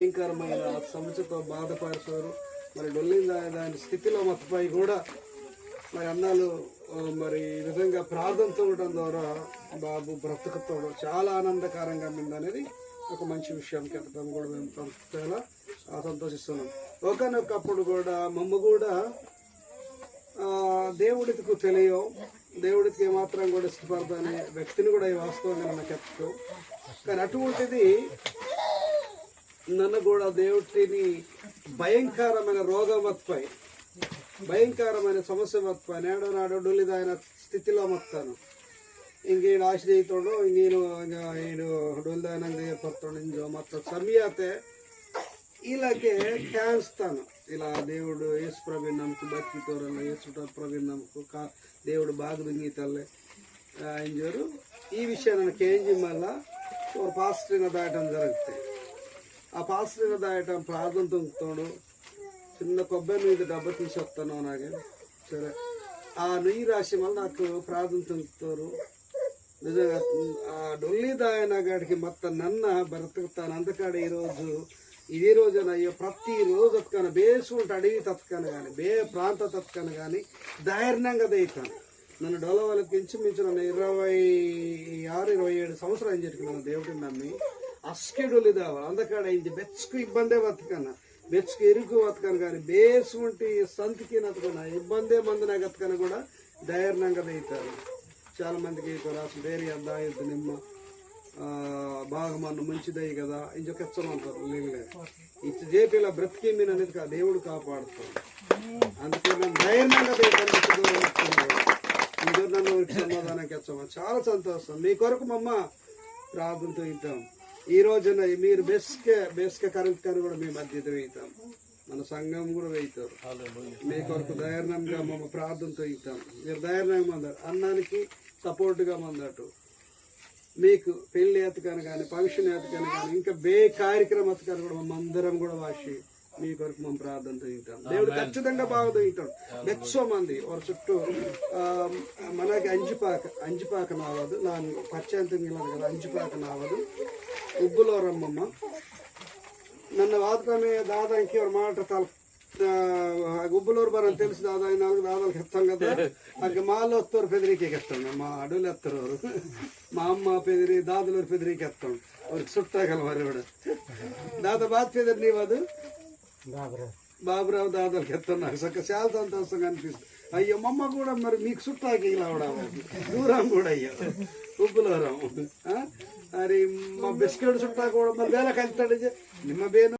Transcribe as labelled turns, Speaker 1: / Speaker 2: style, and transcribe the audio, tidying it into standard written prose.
Speaker 1: భయంకరమైన సమస్యతో బాధపడుతారు. మరి డొల్లిన దాని స్థితిలో మొత్తపై కూడా మరి అన్నాలు మరి ఈ విధంగా ప్రార్థనతో ఉండడం ద్వారా బాబు బ్రతుకుతాడు చాలా ఆనందకరంగా ఉందనేది ఒక మంచి విషయం. చెప్పడం కూడా మేము చాలా సంతోషిస్తున్నాం. ఒకనొకప్పుడు కూడా మమ్మ కూడా దేవుడికి తెలియో దేవుడికి ఏమాత్రం కూడా ఇష్టపడతానే వ్యక్తిని కూడా ఈ వాస్తవంగా నాకు చెప్తాం. కానీ అటువంటిది నన్ను కూడా దేవుడిని భయంకరమైన రోగం వత్పై భయంకరమైన సమస్య వత్పై నేడో నాడు డొల్లిదాయన స్థితిలో మొత్తాను ఇంకేನು ಆಶ್ರಯಿತೋಡು ಇನ್ನೇನು ಏನು ಡೊಲ್ದಾನಂದ ಪತ್ತೋಡು ಇಂಜೋ ಮತ್ತು ಸಮಯತೆ ఇలాగే క్యాన్స్తాను ఇలా దేవుడు యేసు ప్రభు నమ్మకు బతికితోరಲ್ಲ యేసు ప్రభు నమ్మకు దేవుడు బాగా దింగితల్లే ఇంజోరు ఈ విషయాన్ని నాకు ఏం చేయమల్లా ఒక పాస్టర్గా దాయటం జరుగుతాయి. ఆ పాస్టర్గా దాయటం ప్రార్థన తొంగుతాడు చిన్న కొబ్బరి మీద డబ్బా తీసేస్తాను అలాగే సరే ఆ నెయ్యి రాసి మళ్ళీ నాకు ప్రార్థన తొంగుతారు. నిజంగా ఆ డొల్లి దాయన గాడికి మొత్తం నన్న బ్రతుకుతాను. అందుకాడ ఈరోజు ఇదే రోజున అయ్యో ప్రతిరోజు తత్కాను బేసుకుంటే అడవి తత్కాను కానీ ప్రాంత తత్కాను కానీ ధైర్యంగా దయితాను. నన్ను డొలవలకి ఇంచుమించిన 26-27 సంవత్సరాలు చెట్టుకున్నాను దేవుడిని నమ్మి అస్కెడులు దావాలి. అందుకాడ ఇది బెచ్చుకు ఇబ్బందే బతకన్నా బెచ్చుకు ఇరుకు బతకను కానీ బేసుకుంటే సంతికి నతుకున్నా ఇబ్బందే మంది నాకు బతకను కూడా ధైర్యంగా దయితారు. చాలా మందికి రాసిన ధైర్య దాయద్దు నిమ్మ బాగా మన మంచిదయ్యి కదా ఇంకొక ఎచ్చమంటారు లేదు ఇచ్చి జేపీలా బ్రతికి మీద అనేది దేవుడు కాపాడుతాడు. అందుకే నన్ను ధైర్యంగా నన్ను సమాధానానికి ఎచ్చమా చాలా సంతోషం. మీ కొరకు మమ్మ ప్రార్థనతో ఇద్దాం. ఈ రోజున మీరు బెస్కే కరెంట్ కానీ కూడా మీ మధ్యతో వేయితాం. మన సంఘం కూడా వేయితారు. మీ కొరకు ధైర్యంగా మమ్మ ప్రార్థనతో ఇద్దాం. మీరు ధైర్యంగా మందారు అన్నానికి సపోర్ట్గా మందటు మీకు పెళ్లి ఎత్తుకాను కానీ ఫంక్షన్ ఎత్తుకాను కానీ ఇంకా కార్యక్రమం ఎత్తుకాను కూడా మనందరం కూడా వాసి మీ కొరకు మనం ప్రార్థనతో తింటాం. దేవుడు ఖచ్చితంగా బాగా తింటాడు. లక్షో మంది వారి చుట్టూ మనకి అంజిపాక నావదు ನಾನು పచ్చంతం కదా అంజిపాక నావదు ఉబ్బులో రమ్మమ్మ ನನ್ನ ವಾದಕಮೇ ದಾದಾಂಕಿ ಅವ್ರ ಮಾಡ್ರ గుబ్బులూరు బరం తెలుసు దాదా 4 దాదాలకు ఎత్తాం కదా అక్కడ మాలో వస్తారు పెదిరికి ఎత్తాం మా అడవులు ఎత్తారు వారు మా అమ్మ పెదిరి దాదులూరు పెదిరికి ఎత్తాం వారికి చుట్టాగల వారు కూడా దాదా బాధ పెదిరి నీవదు బాబురావు దాదాలకు ఎత్తాం. నాకు చాలా సంతోషంగా అనిపిస్తుంది. అయ్యో మమ్మ కూడా మరి మీకు చుట్టాకి ఇలా దూరం కూడా అయ్యో ఉబ్బులూరం మరి మా బిస్కెట్ చుట్టా కూడా మరి వేళకి వెళ్తాడు నిమ్మ బేను